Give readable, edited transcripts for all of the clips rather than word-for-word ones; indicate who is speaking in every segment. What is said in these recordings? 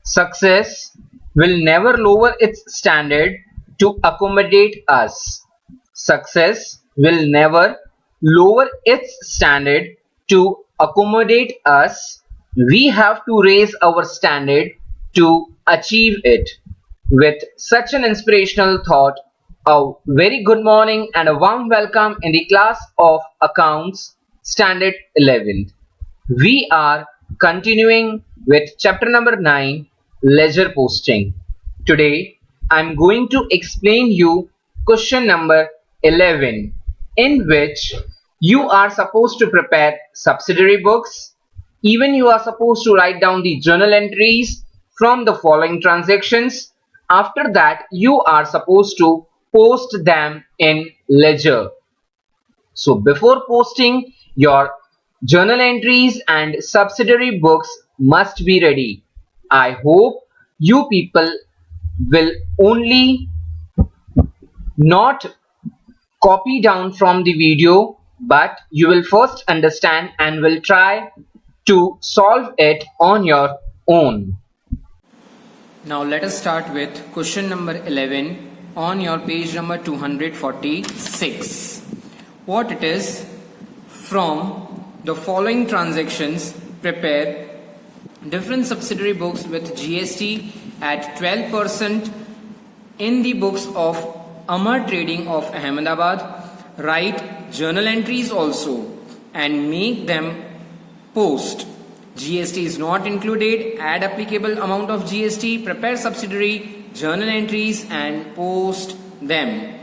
Speaker 1: Success will never lower its standard to accommodate us. Success will never lower its standard to accommodate us. We have to raise our standard to achieve it. With such an inspirational thought, a very good morning and a warm welcome in the class of Accounts Standard 11th. We are continuing with chapter number 9, Ledger Posting. Today I am going to explain you question number 11, in which you are supposed to prepare subsidiary books. Even you are supposed to write down the journal entries from the following transactions. After that, you are supposed to post them in Ledger. So before posting, your journal entries and subsidiary books must be ready. I hope you people will only not copy down from the video, but you will first understand and will try to solve it on your own.
Speaker 2: Now let us start with question number 11 on your page number 246. What it is: from the following transactions, prepare different subsidiary books with GST at 12% in the books of Amar Trading of Ahmedabad. Write journal entries also and make them post. GST is not included. Add applicable amount of GST. Prepare subsidiary journal entries and post them.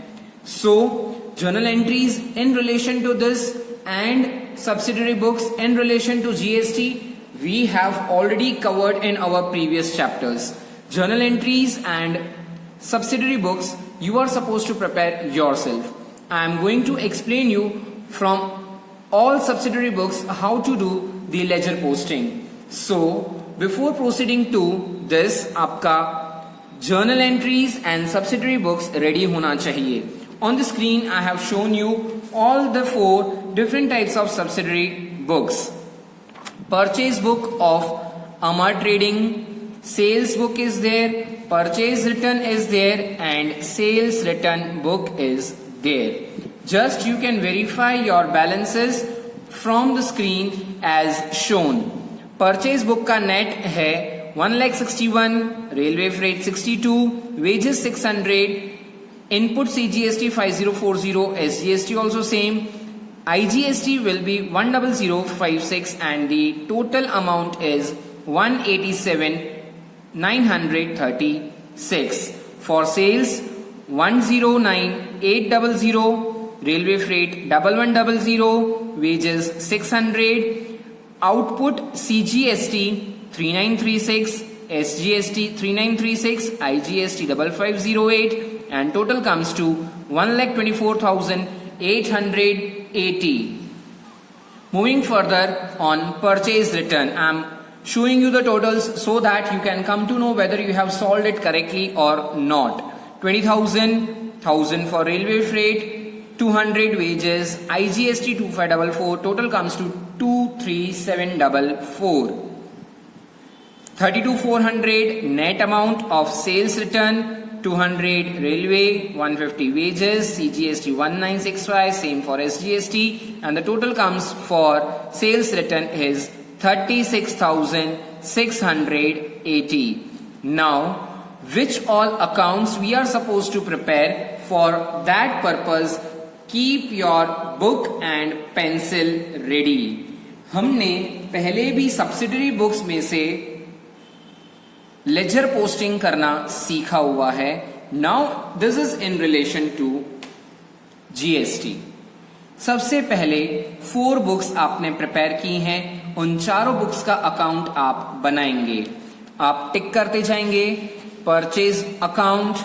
Speaker 2: So journal entries in relation to this and subsidiary books in relation to GST we have already covered in our previous chapters. Journal entries and subsidiary books you are supposed to prepare yourself. I am going to explain you from all subsidiary books how to do the ledger posting. So before proceeding to this, आपका journal entries and subsidiary books ready होना चाहिए. On the screen I have shown you all the 4 different types of subsidiary books. Purchase book of Amar Trading, sales book is there, purchase return is there, and sales return book is there. Just you can verify your balances from the screen as shown. Purchase book का net है 1,61,000, railway freight 62, wages 600, input CGST 5040, SGST also same, IGST will be 10056 and the total amount is 187,936. For sales 109,800, railway freight 1100, wages 600, output CGST 3936, SGST 3936, IGST 5508, and total comes to 1,24,880. Moving further on purchase return, I am showing you the totals so that you can come to know whether you have solved it correctly or not. 20,000, 1,000 for railway freight, 200 wages, IGST 2544, total comes to 23744. 32,400 net amount of sales return, 200 railway, 150 wages, CGST 1965, same for SGST, and the total comes for sales return is 36,680. Now, which all accounts we are supposed to prepare? For that purpose, keep your book and pencil ready. हमने पहले भी subsidiary books में से ledger posting करना सीखा हुआ है. Now this is in relation to GST. सबसे पहले 4 बुक्स आपने प्रिपेयर की हैं. उन चारों बुक्स का अकाउंट आप बनाएंगे. आप टिक करते जाएंगे. Purchase account,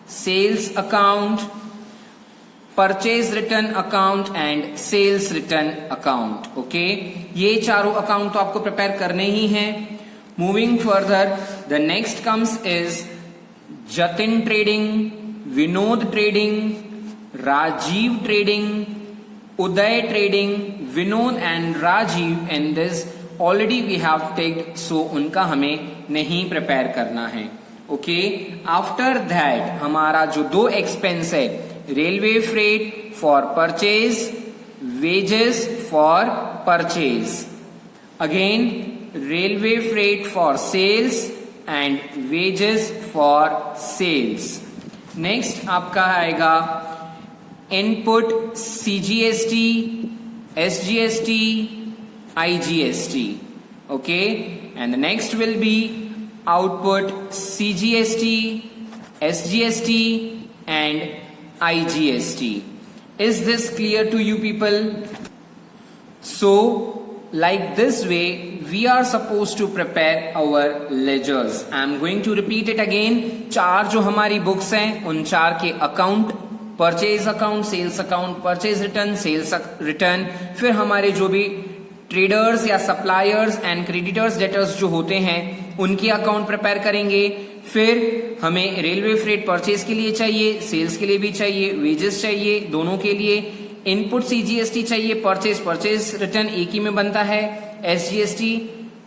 Speaker 2: sales account, purchase return account and sales return account. Okay, ये चारों अकाउंट तो आपको प्रिपेयर करने ही हैं. Moving further, the next comes is Jatin Trading, Vinod Trading, Rajiv Trading, Uday Trading. Vinod and Rajiv, in this already we have taken, so उनका हमें नहीं prepare करना है। ओके, आफ्टर दैट हमारा जो दो एक्सपेंस है, railway freight for purchase, wages for purchase, again railway freight for sales and wages for sales. Next आपका आएगा input CGST, SGST, IGST. Okay, and the next will be output CGST, SGST and IGST. Is this clear to you people? So like this way we are supposed to prepare our ledgers. I am going to repeat it again. चार जो हमारी books हैं उन चार के account, purchase account, sales account, purchase return, sales return, फिर हमारे जो भी ट्रेडर्स या सप्लायर्स एंड क्रेडिटर्स डेटर्स जो होते हैं उनके अकाउंट प्रिपेयर करेंगे। फिर हमें रेलवे फ्रेट परचेज के लिए चाहिए, सेल्स के लिए भी चाहिए, वेजेस चाहिए, दोनों के लिए इनपुट सीजीएसटी चाहिए, परचेज रिटर्न एक ही में बनता है, एसजीएसटी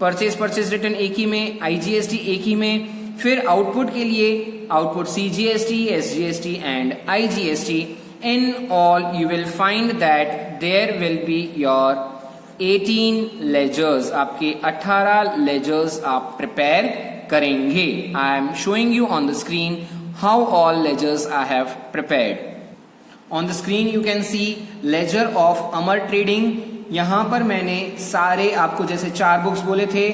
Speaker 2: परचेज रिटर्न एक ही में, आईजीएसटी एक ही में। फिर आउटपुट के लिए output CGST, SGST and IGST. In all you will find that there will be your 18 ledgers, आपके 18 लेजर्स आप प्रिपेयर करेंगे। I am showing you on the screen how all ledgers I have prepared. On the screen you can see ledger of Amar trading. यहां पर मैंने सारे आपको जैसे चार बुक्स बोले थे,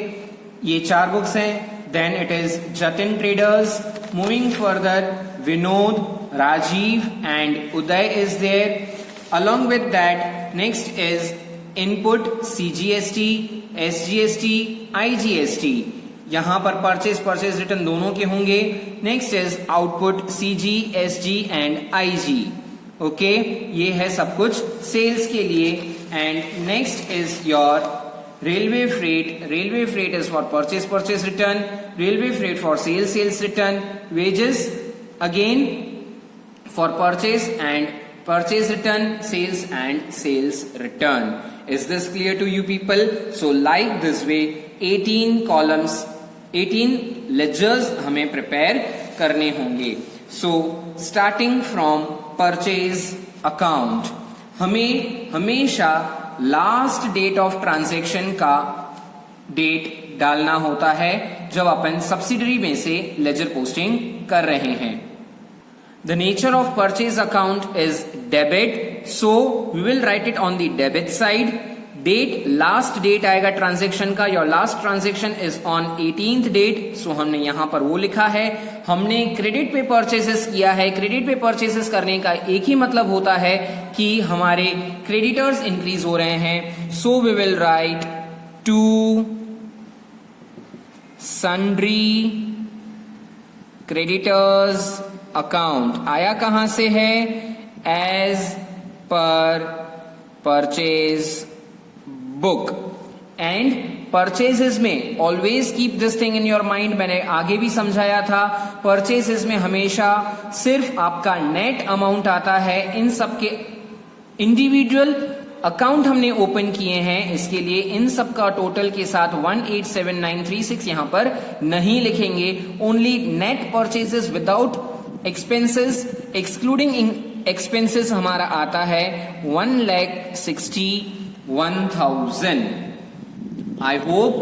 Speaker 2: ये चार बुक्स हैं। Then it is Jatin traders, moving further Vinod, Rajeev and Uday is there. Along with that next is input CGST, SGST, IGST. यहां पर परचेज रिटर्न दोनों के होंगे। Next is output CG, SG and IG. Okay, ये है सब कुछ सेल्स के लिए। And next is your railway freight is for purchase return, railway freight for sales return, wages again for purchase return, sales and sales return. Is this clear to you people? So like this way 18 columns, 18 ledgers हमें prepare करने होंगे। So starting from purchase account, हमें हमेशा last date of transaction का date डालना होता है जब अपन सब्सिडरी में से लेजर पोस्टिंग कर रहे हैं। The nature of purchase account is debit, so we will write it on the debit side. Date, last date आएगा ट्रांजेक्शन का, your last transaction is on 18th date, so हमने यहाँ पर वो लिखा है। हमने क्रेडिट पे परचेसेस किया है। क्रेडिट पे परचेसेस करने का एक ही मतलब होता है कि हमारे क्रेडिटर्स इंक्रीज हो रहे हैं, so we will write to sundry creditors account. आया कहां से है? As per purchase book. And purchases में always keep this thing in your mind, मैंने आगे भी समझाया था, परचेजेस में हमेशा सिर्फ आपका नेट अमाउंट आता है। इन सब के इंडिविजुअल अकाउंट हमने ओपन किए हैं, इसके लिए इन सब का टोटल के साथ 187936 यहां पर नहीं लिखेंगे। Only net purchases without expenses, excluding expenses हमारा आता है 1,61,000। I hope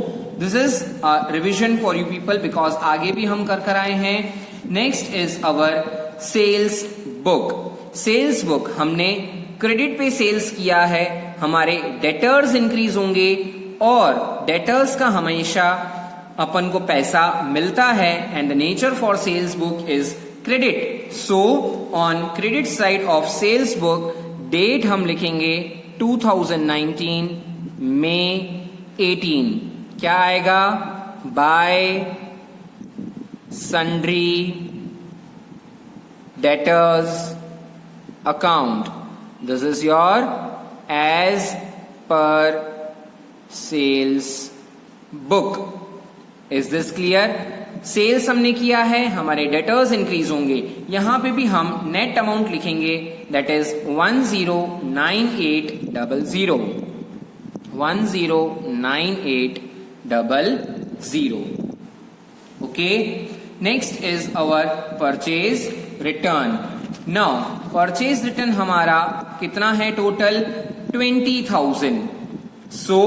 Speaker 2: this is revision for you people because आगे भी हम कर आए हैं। Next is our sales book. Sales book हमने क्रेडिट पे सेल्स किया है, हमारे डेटर्स इंक्रीज होंगे और डेटर्स का हमेशा अपन को पैसा मिलता है। And the nature for sales book is credit, so on credit side of sales book date हम लिखेंगे 2019 May 18। क्या आएगा? By sundry debtors account. This is your as per sales book. Is this clear? Sales हमने किया है, हमारे debtors increase होंगे। यहां पे भी हम नेट अमाउंट लिखेंगे, that is 109800। 109800 Okay, next is our purchase return. Now purchase return हमारा कितना है टोटल 20,000. So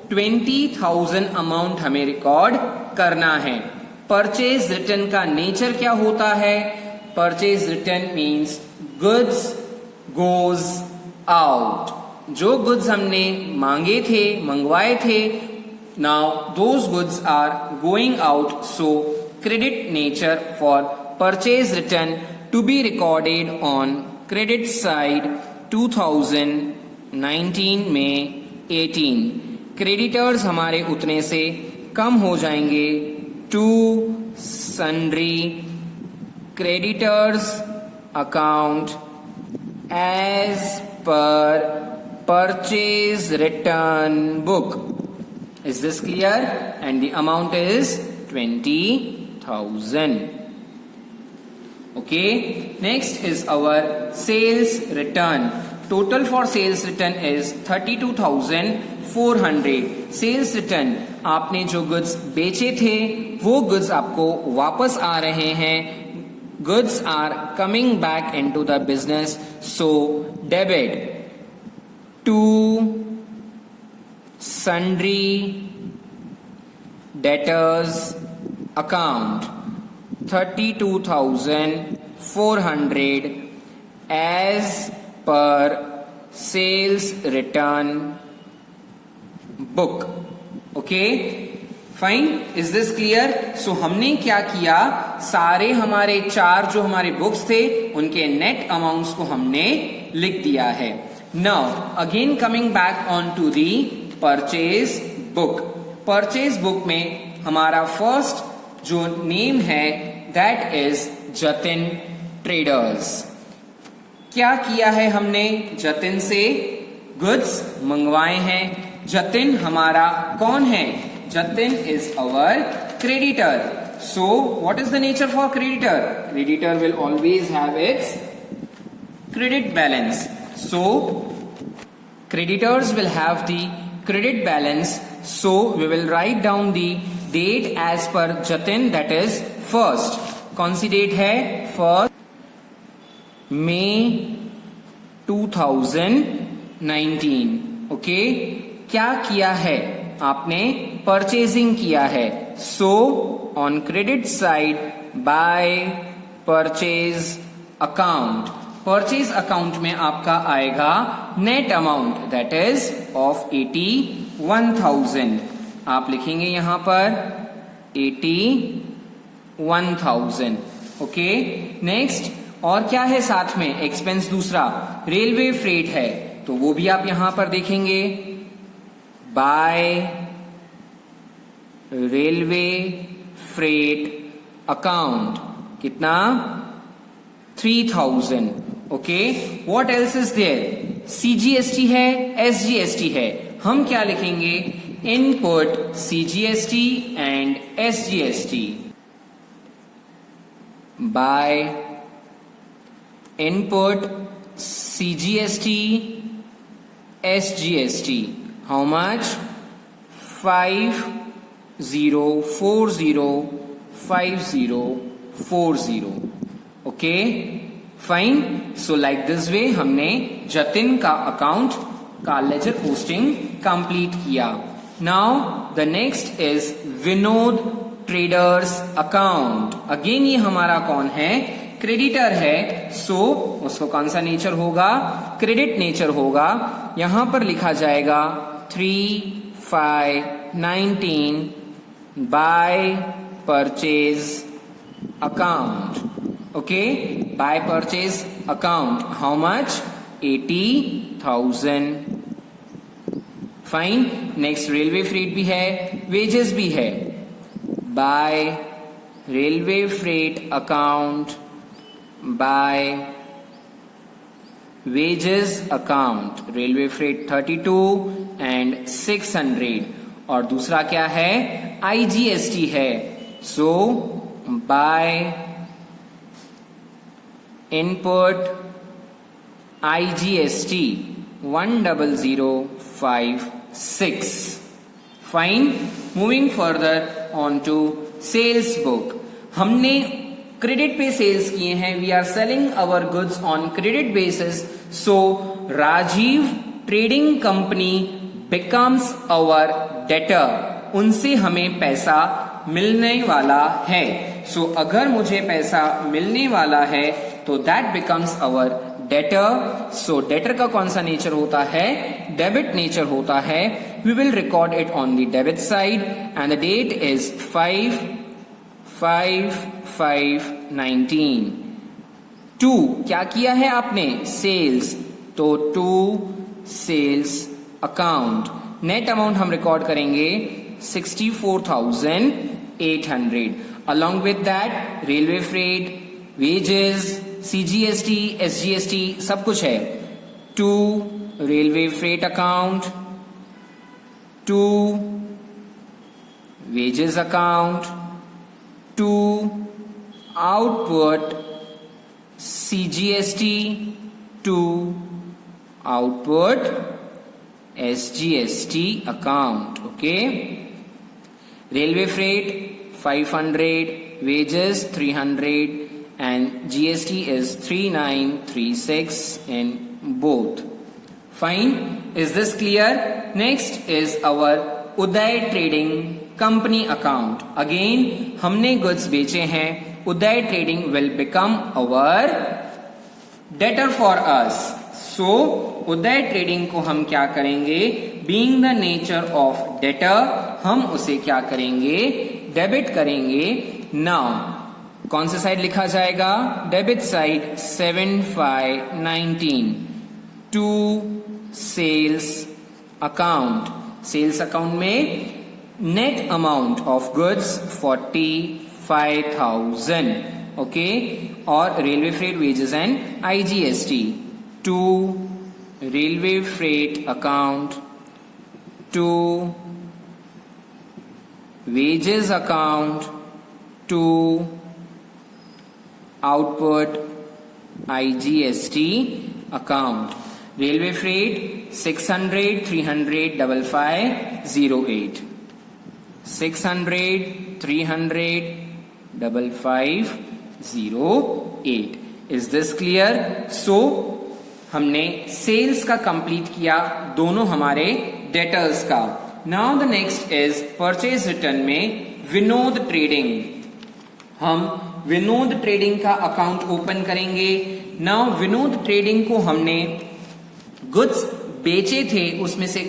Speaker 2: 20,000 अमाउंट हमें रिकॉर्ड करना है. परचेज रिटर्न का नेचर क्या होता है? Purchase return means goods goes out. जो गुड्स हमने मांगे थे, मंगवाए थे, now those goods are going out. So credit nature for purchase return to be recorded on credit side 2019 में 18. क्रेडिटर्स हमारे उतने से कम हो जाएंगे. To sundry creditors account as per purchase return book. Is this clear? And the amount is 20,000. Okay, next is our sales return. Total for sales return is 32,400. Sales return, आपने जो goods बेचे थे वो goods आपको वापस आ रहे हैं. Goods are coming back into the business, so debit to sundry debtors account 32,400 as per sales return book. Okay, fine. Is this clear? So हमने क्या किया, सारे हमारे चार जो हमारे बुक्स थे उनके नेट अमाउंट्स को हमने लिख दिया है. Now again coming back on to the purchase book. Purchase book में हमारा फर्स्ट जो नेम है that is जतिन ट्रेडर्स. क्या किया है हमने? जतिन से गुड्स मंगवाए हैं. जतिन हमारा कौन है? Jatin is our creditor. So what is the nature for creditor? Creditor will always have it's credit balance. So creditors will have the credit balance. So we will write down the date as per Jatin, that is first. कौन सी date है? First मई 2019. Okay, क्या किया है आपने? Purchasing किया है. सो on credit side by purchase account. Purchase account में आपका आएगा net amount that is of 81,000. आप लिखेंगे यहां पर 81,000. ओके, नेक्स्ट और क्या है साथ में? एक्सपेंस दूसरा रेलवे फ्रेट है, तो वो भी आप यहां पर देखेंगे. बाय रेलवे फ्रेट अकाउंट कितना? 3,000. Okay, what else is there? CGST है, एसजीएसटी है. हम क्या लिखेंगे? Input CGST and SGST. By input CGST SGST. How much? 50405040. Okay, fine. So like this way हमने जतिन का अकाउंट का लेजर पोस्टिंग कंप्लीट किया. Now the next is Vinod traders account. Again ये हमारा कौन है? क्रेडिटर है. सो उसको कौन सा नेचर होगा? क्रेडिट नेचर होगा. यहां पर लिखा जाएगा 3/5/19 by purchase account. Okay, by purchase account. How much? 80,000. Fine. Next railway freight भी है, वेजेस भी है. By railway freight account by wages account. Railway freight 32 and 600. और दूसरा क्या है? आईजीएसटी है. So by input IGST 10056. Fine, moving further on to sales book. हमने क्रेडिट पे सेल्स किए हैं, we are selling our goods on credit basis, so Rajiv trading company becomes our debtor, उनसे हमें पैसा मिलने वाला है। सो अगर मुझे पैसा मिलने वाला है तो that becomes our debtor. So debtor का कौन सा नेचर होता है? डेबिट नेचर होता है। We will record it on the debit side and the date is 5/5/19। 2 क्या किया है आपने? सेल्स, तो 2 सेल्स अकाउंट। नेट अमाउंट हम रिकॉर्ड करेंगे 64,800। Along with that railway freight, wages, CGST, SGST सब कुछ है। 2 railway freight account, 2 wages account, 2 output CGST, 2 output SGST account. Okay, railway freight 500, wages 300 and GST is 3936 in both. Fine, is this clear? Next is our Uday Trading Company account. Again हमने goods बेचे हैं, Uday Trading will become our debtor for us. So Uday trading को हम क्या करेंगे? Being the nature of debtor, हम उसे क्या करेंगे? डेबिट करेंगे। नाउ कौन सा साइड लिखा जाएगा? Debit side 7/5/19 to sales account. Sales account में net amount of goods 45,000। Okay, और railway freight, wages and IGST। 2 railway freight account, 2 wages account, 2 output IGST account. Railway freight 600 300 5508, 600 300 5508. Is this clear? So हमने sales का complete किया, दोनों हमारे debtors का। Now the next is purchase return में Vinod trading. हम Vinod trading का अकाउंट ओपन करेंगे। नाउ विनोद ट्रेडिंग को हमने गुड्स बेचे थे, उसमें से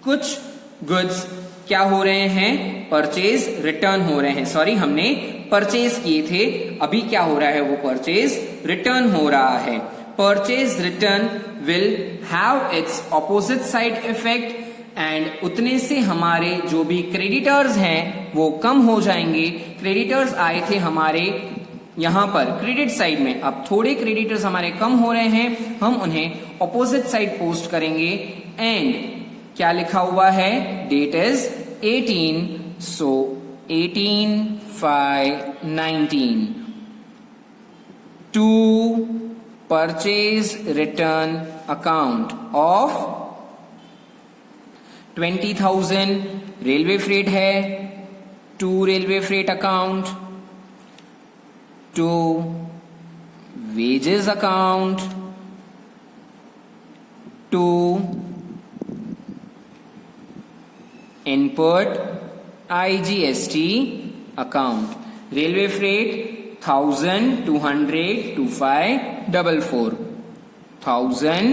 Speaker 2: कुछ गुड्स क्या हो रहे हैं? परचेज रिटर्न हो रहे हैं। सॉरी, हमने परचेज किए थे, अभी क्या हो रहा है? वो परचेज रिटर्न हो रहा है। Purchase return will have its opposite side effect and उतने से हमारे जो भी क्रेडिटर्स हैं वो कम हो जाएंगे। क्रेडिटर्स आए थे हमारे यहां पर क्रेडिट साइड में, अब थोड़े क्रेडिटर्स हमारे कम हो रहे हैं, हम उन्हें ऑपोजिट साइड पोस्ट करेंगे। एंड क्या लिखा हुआ है? Date is 18, so 18/5/19 to purchase return account of 20,000। Railway freight है, 2 railway freight account, 2 wages account, 2 input IGST account. Railway freight 1000 200 2544, 1000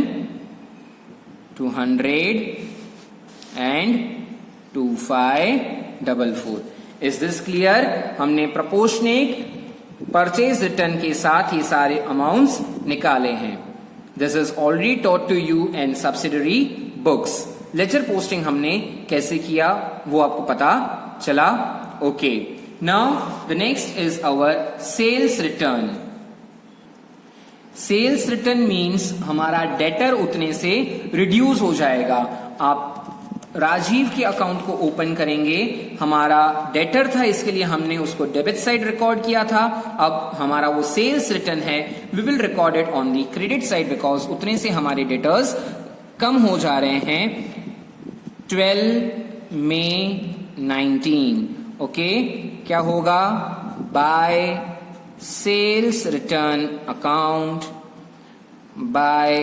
Speaker 2: 200 and 2544। Is this clear? हमने प्रोपोर्शनेट परचेज रिटर्न के साथ ये सारे अमाउंट्स निकाले हैं। This is already taught to you and subsidiary books. Lecture posting हमने कैसे किया वो आपको पता चला। Okay, now the next is our sales return. Sales return means हमारा डेटर उतने से रिड्यूस हो जाएगा। आप राजीव के अकाउंट को ओपन करेंगे, हमारा डेटर था, इसके लिए हमने उसको डेबिट साइड रिकॉर्ड किया था। अब हमारा वो सेल्स रिटर्न है, we will record it on the credit side because उतने से हमारे डेटर्स कम हो जा रहे हैं। 12 May 19. ओके, क्या होगा? By sales return account, by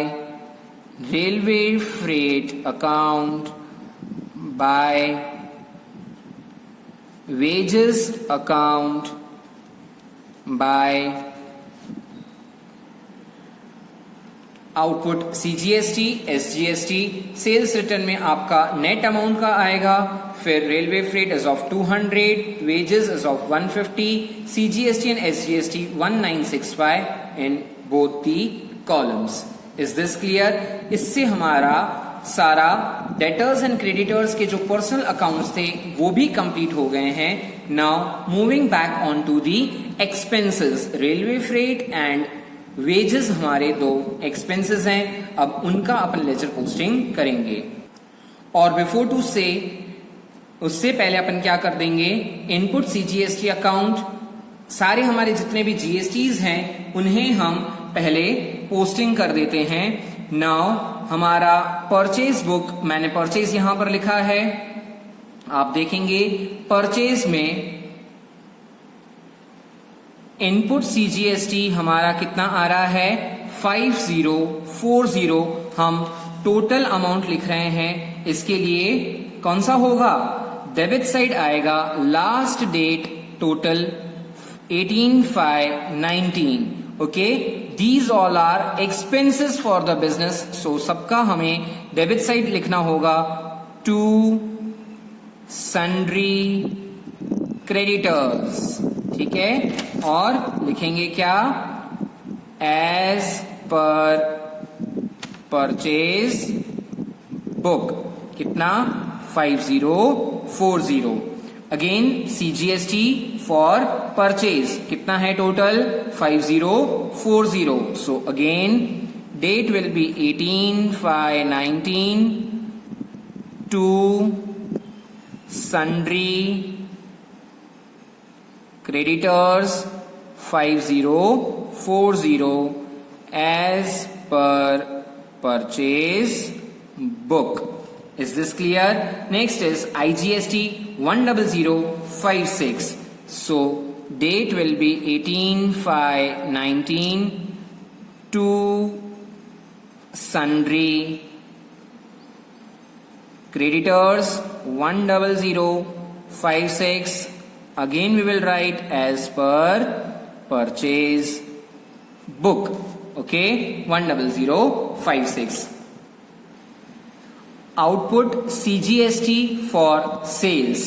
Speaker 2: railway freight account, by wages account, by output CGST, SGST। Sales return में आपका नेट अमाउंट का आएगा, फिर railway freight is of 200, wages is of 150, CGST and SGST 1965 in both the columns. Is this clear? इससे हमारा सारा debtors and creditors के जो पर्सनल अकाउंट्स थे वो भी कंप्लीट हो गए हैं। Now moving back on to the expenses, railway freight and wages हमारे दो एक्सपेंसेस हैं, अब उनका अपन लेजर पोस्टिंग करेंगे। और बिफोर टू से, उससे पहले अपन क्या कर देंगे, इनपुट CGST अकाउंट, सारे हमारे जितने भी GSTs हैं उन्हें हम पहले पोस्टिंग कर देते हैं। नाउ हमारा परचेज बुक, मैंने परचेज यहां पर लिखा है, आप देखेंगे परचेज में इनपुट CGST हमारा कितना आ रहा है, 5040। हम टोटल अमाउंट लिख रहे हैं, इसके लिए कौन सा होगा, डेबिट साइड आएगा, last date total 18/5/19। Okay, these all are expenses for the business, so सबका हमें डेबिट साइड लिखना होगा टू सन्ड्री क्रेडिटर्स, ठीक है। और लिखेंगे क्या, एज पर परचेज बुक, कितना, 5040। अगेन CGST फॉर परचेज कितना है total, 5040। So again date will be 18/5/19 to sundry creditors 5040 as per purchase book. Is this clear? Next is IGST 10056. So date will be 18/5/19 to sundry creditors 10056. Again we will write as per purchase book. Okay, 10056. Output CGST for sales,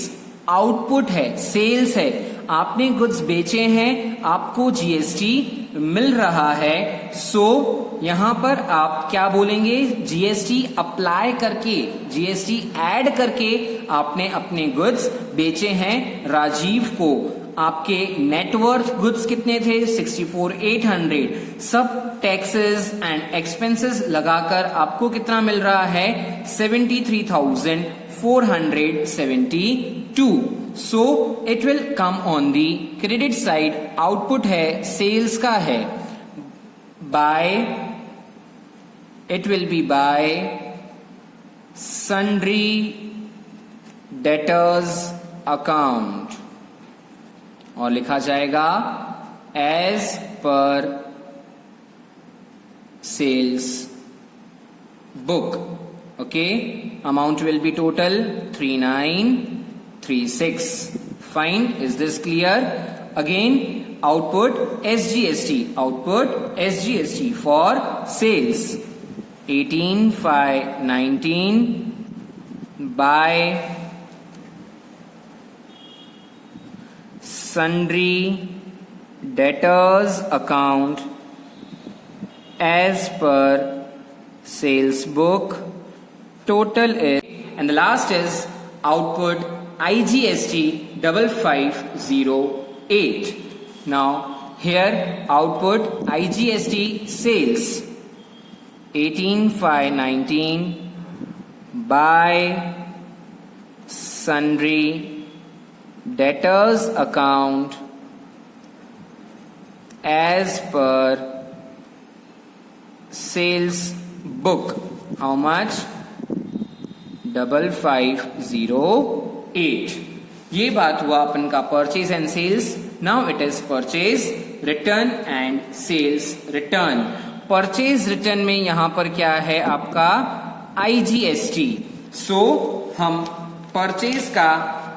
Speaker 2: output है, sales है, आपने goods बेचे हैं, आपको GST मिल रहा है। सो यहां पर आप क्या बोलेंगे, GST अप्लाई करके, GST ऐड करके आपने अपने गुड्स बेचे हैं राजीव को। आपके नेटवर्थ गुड्स कितने थे, 64,800। सब टैक्सेस एंड एक्सपेंसेस लगाकर आपको कितना मिल रहा है, 73,472। So it will come on the credit side, output है, सेल्स का है, by, it will be by sundry debtors account, और लिखा जाएगा as per sales book. Okay, amount will be total 3936। Fine, is this clear? Again output SGST, output SGST for sales 18/5/19 by sundry debtors account as per sales book, total is, and the last is output IGST 5508. Now here output IGST sales 18/5/19 by sundry debtors account as per sales book. How much? 5508। ये बात हुआ अपन का purchase and sales. Now it is purchase return and sales return. Purchase return में यहां पर क्या है आपका IGST। सो हम परचेज का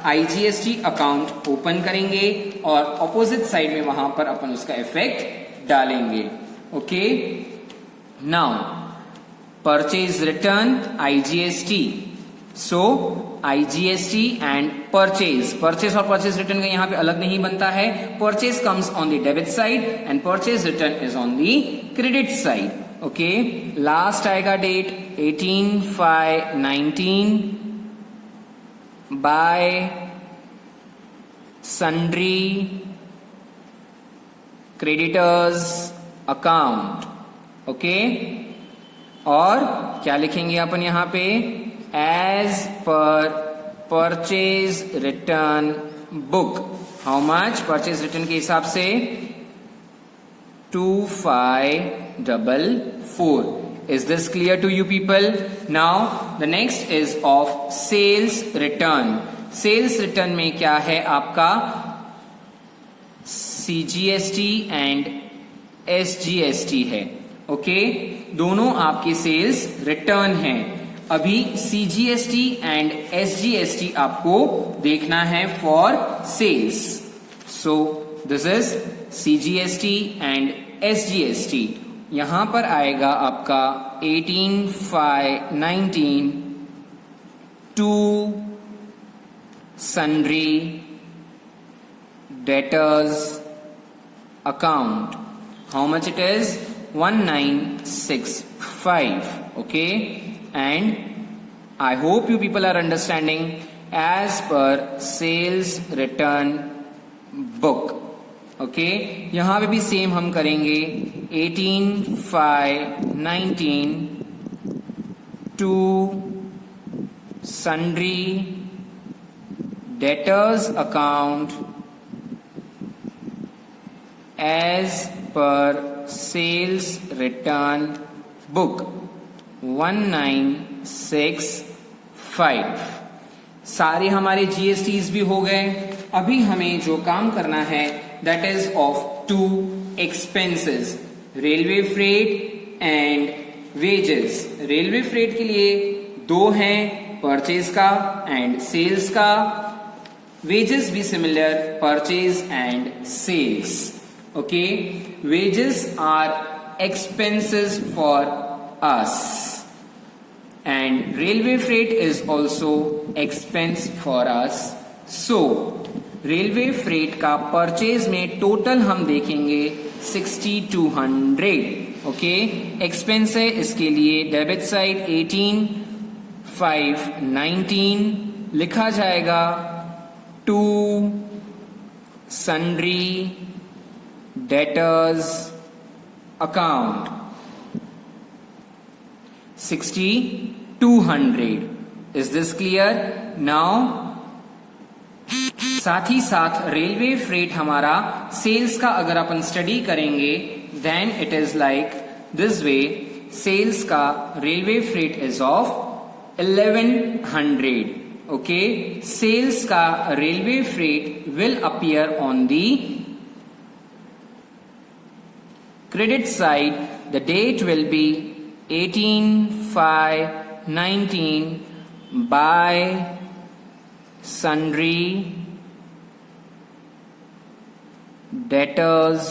Speaker 2: IGST अकाउंट ओपन करेंगे और ऑपोजिट साइड में वहां पर अपन उसका इफेक्ट डालेंगे। Okay, now purchase return IGST। So IGST and purchase, purchase और परचेज रिटर्न का यहां पे अलग नहीं बनता है। Purchase comes on the debit side and purchase return is on the credit side. Okay, last आएगा date 18/5/19 by sundry creditors account. Okay, और क्या लिखेंगे अपन यहां पे, as per purchase return book. How much, purchase return के हिसाब से 2544। Is this clear to you people? Now the next is of sales return. Sales return में क्या है आपका CGST and SGST है। ओके, दोनों आपके सेल्स रिटर्न हैं। अभी CGST एंड SGST आपको देखना है for sales. So this is CGST and SGST। यहां पर आएगा आपका 18/5/19 to sundry debtors account. How much it is 1965। Okay, and I hope you people are understanding as per sales return book. Okay, यहां पे भी सेम हम करेंगे 18/5/19 to sundry debtors account as per sales return book 1965। सारे हमारे GSTs भी हो गए। अभी हमें जो काम करना है that is of two expenses, railway freight and wages. Railway freight के लिए दो हैं, परचेज का एंड सेल्स का। वेजेस भी similar, purchase and sales. Okay, wages are expenses for us and railway freight is also expense for us. So railway freight का purchase में total हम देखेंगे 6200। ओके, एक्सपेंस है इसके लिए डेबिट साइड 18/5/19 लिखा जाएगा to sundry debtors account 6200। Is this clear? Now साथ ही साथ रेलवे फ्रेट हमारा सेल्स का अगर अपन स्टडी करेंगे then it is like this way. Sales का railway freight is of 1100। Okay, sales का railway freight will appear on the credit side. The date will be 18/5/19 by sundry debtors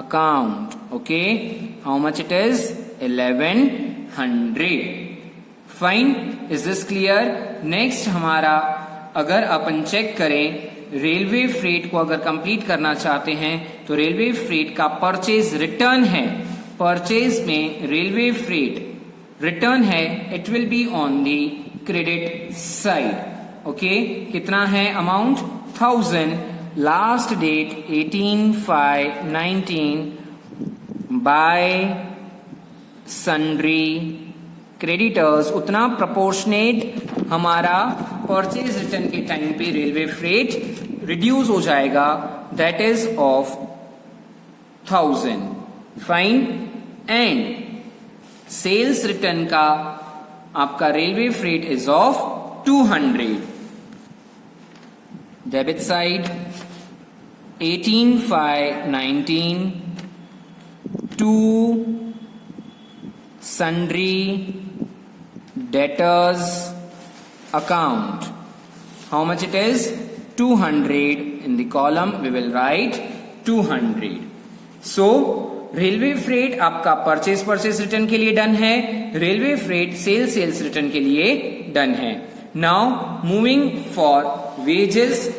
Speaker 2: account. Okay, how much it is? 1100. Fine, is this clear? Next हमारा अगर अपन check करें railway freight को अगर complete करना चाहते हैं तो रेलवे फ्रेट का परचेज रिटर्न है। परचेज में रेलवे फ्रेट रिटर्न है, it will be on the credit side. Okay, कितना है amount? 1000। Last date 18/5/19 by sundry creditors. उतना प्रोपोर्शनेट हमारा परचेज रिटर्न के टाइम पे रेलवे फ्रेट रिड्यूस हो जाएगा, that is of 1000। Fine, and sales return का आपका railway freight is of 200. Debit side 18,519 to sundry debtors account. How much it is? 200. In the column we will write 200. So railway freight आपका purchase return के लिए done है, railway freight sales return के लिए done है. Now moving for wages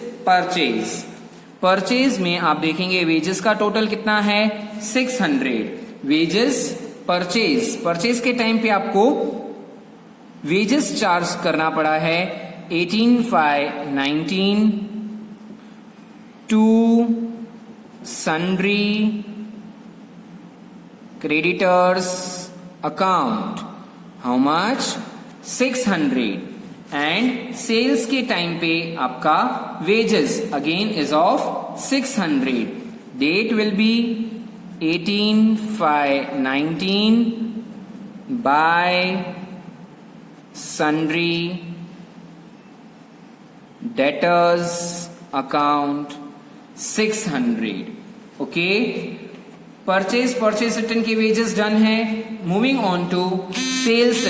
Speaker 2: purchase में आप देखेंगे वेजेस का टोटल कितना है 600. वेजेस परचेज के टाइम पे आपको वेजेस चार्ज करना पड़ा है 18,519 to sundry creditors account. How much? 600. And sales के टाइम पे आपका wages again is of 600. Date will be 18/5/19 by sundry debtors account 600. Okay. Purchase return की वेजेस डन है. Moving on to sales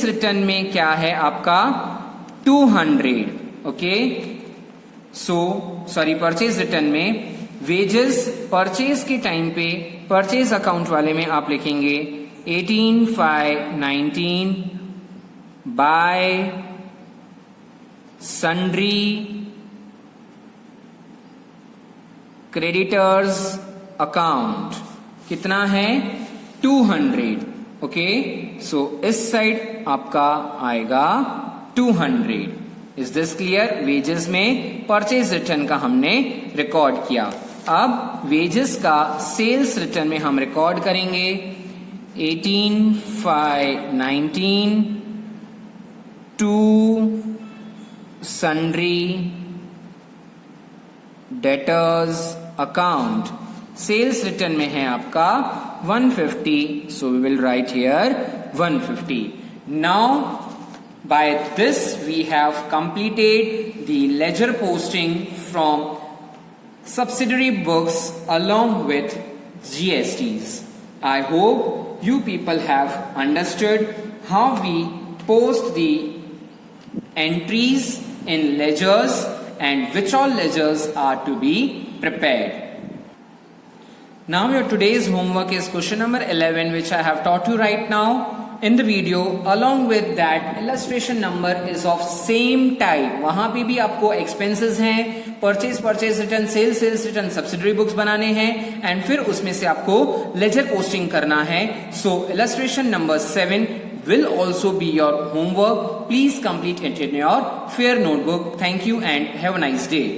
Speaker 2: return में क्या है आपका 200. Okay, so sorry purchase return में वेजेस परचेज के टाइम पे परचेज अकाउंट वाले में आप लिखेंगे 18,519 बाय सन्ड्री क्रेडिटर्स अकाउंट. कितना है 200. ओके, सो इस साइड आपका आएगा 200. Is this clear? वेजेस में परचेज रिटर्न का हमने रिकॉर्ड किया. अब वेजेस का सेल्स रिटर्न में हम रिकॉर्ड करेंगे 18,519 to sundry debtors account. Sales return में है आपका 150, so we will write here 150. Now by this we have completed the ledger posting from subsidiary books along with GSTs. I hope you people have understood how we post the entries in ledgers and which all ledgers are to be prepared. Now your today's homework is question number 11, which I have taught you right now in the video. Along with that illustration number is of same type. वहां पे भी आपको expenses हैं, purchase return, sales return, subsidiary books बनाने हैं and फिर उसमें से आपको लेजर पोस्टिंग करना है. सो illustration number 7 will also be your homework. Please complete it in your fair notebook. Thank you and have a nice day.